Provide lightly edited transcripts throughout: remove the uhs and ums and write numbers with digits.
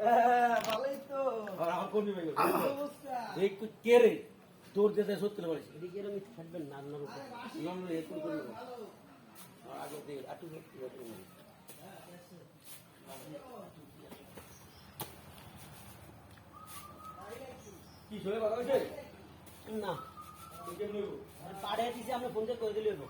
ভালোই তো। আর আমার কোন বিভাগে অবস্থা। এই কে রে তোর যেতে সত্যি বলিস এদিকে এরকম থাকবেন না আল্লাহর উপর। নম্বর একটু করে আর আগে দিয়ে আটু সত্যি কথা বলি কি শোনে কথা হয়েছে না পাড়ে দিছে আমরা ফোন করে দিলে হইব।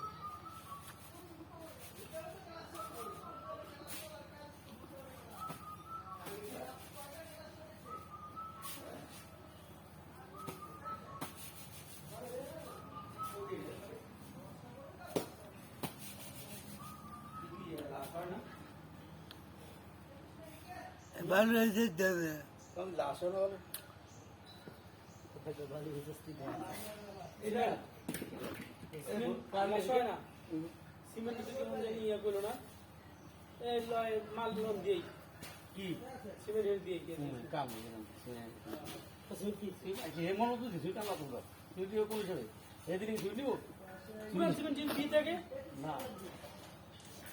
ভালো হয়েছে তবে। লাশ হলো ভালো হইতেছে এটা না সিমেন্ট কেমন জানি ইয়ে করলো না এই লয় মাল লোন দিয়েই কি সিমেন্ট দিয়ে কাম মনে তো দিছি টানা তোমরা তুই দিয়ে কোন হিসাবে এদিন তুই নিব সিমেন্ট দিয়ে থাকে না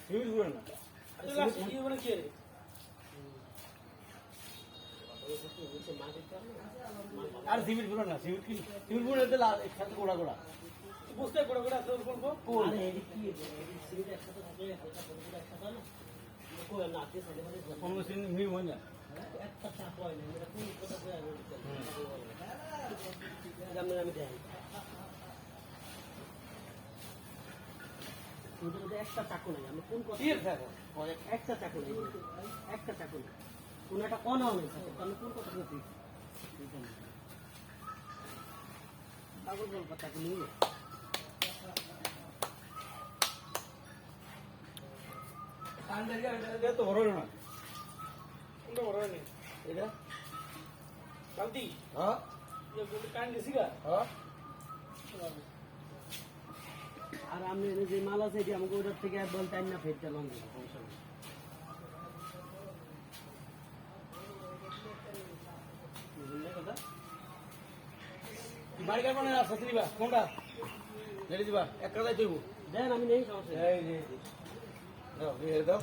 তুই ঘুরে না ইয়ে মানে কি রে আর সিমেন্ট ঘুরে না সিমেন্ট কি সিমেন্ট ঘুরে দিলে একসাথে গোড়া গোড়া বুঝতে করে করে আসলে বলবো আরে এদিক কি সিরিজ একসাথে থাকলে হালকা করে একসাথে না কই না আপনি সাইডে মানে কোনো সিমেন্ট মিল হয় না একটা চাপ হয় না এটা কোন কথা কই আমি জানেন আমি দেই ওদের একটা চাকু নাই আমরা কোন কথা কি থাকো একটা চাকু নাই একটা চাকু নাই কোন একটা কোনা নেই আমি কোন কথা বলছি পাগল বল কথা কি নেই তো বড় হলো না কোনটা বড় নেই এটা কালতি হ্যাঁ ইয়ে বলে কান দিছি গা হ্যাঁ আর আমি যে মাল আছে এটি আমাকে ওটার থেকে একদম টাইম না ফেরতে লং দেবো সমস্যা নেই বুঝলে কথা বাড়ি কার মানে রাস্তা দিবা কোনটা রেডি দিবা এক কাজাই তুইব দেন আমি নেই সমস্যা নেই। এই যে দাও এই দাও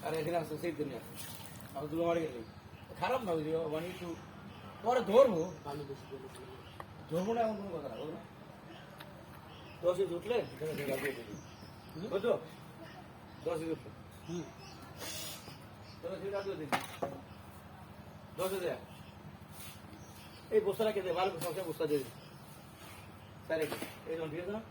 আর এখানে আসছে সেই দুনিয়া আর দুটো মারি গেলি খারাপ না বুঝলি মানে একটু পরে ধরবো ভালো বেশি করে ধরবো না এমন কোনো কথা না বুঝলো 10 উঠলে বুঝলো 10 উঠলে তবে সেটা দিয়ে দিন 10 দেয়া এই বস্তাটা কেটে ভালো সংসার বস্তা দিয়ে দিন স্যার এই জন ঠিক আছে না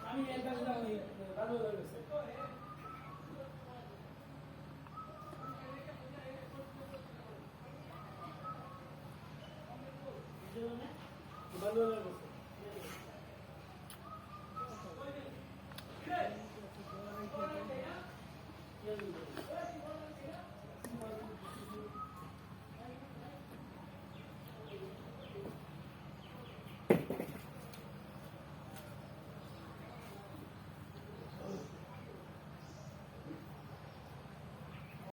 আমি এর কাছে ভালো লাগছে ভালো লাগছে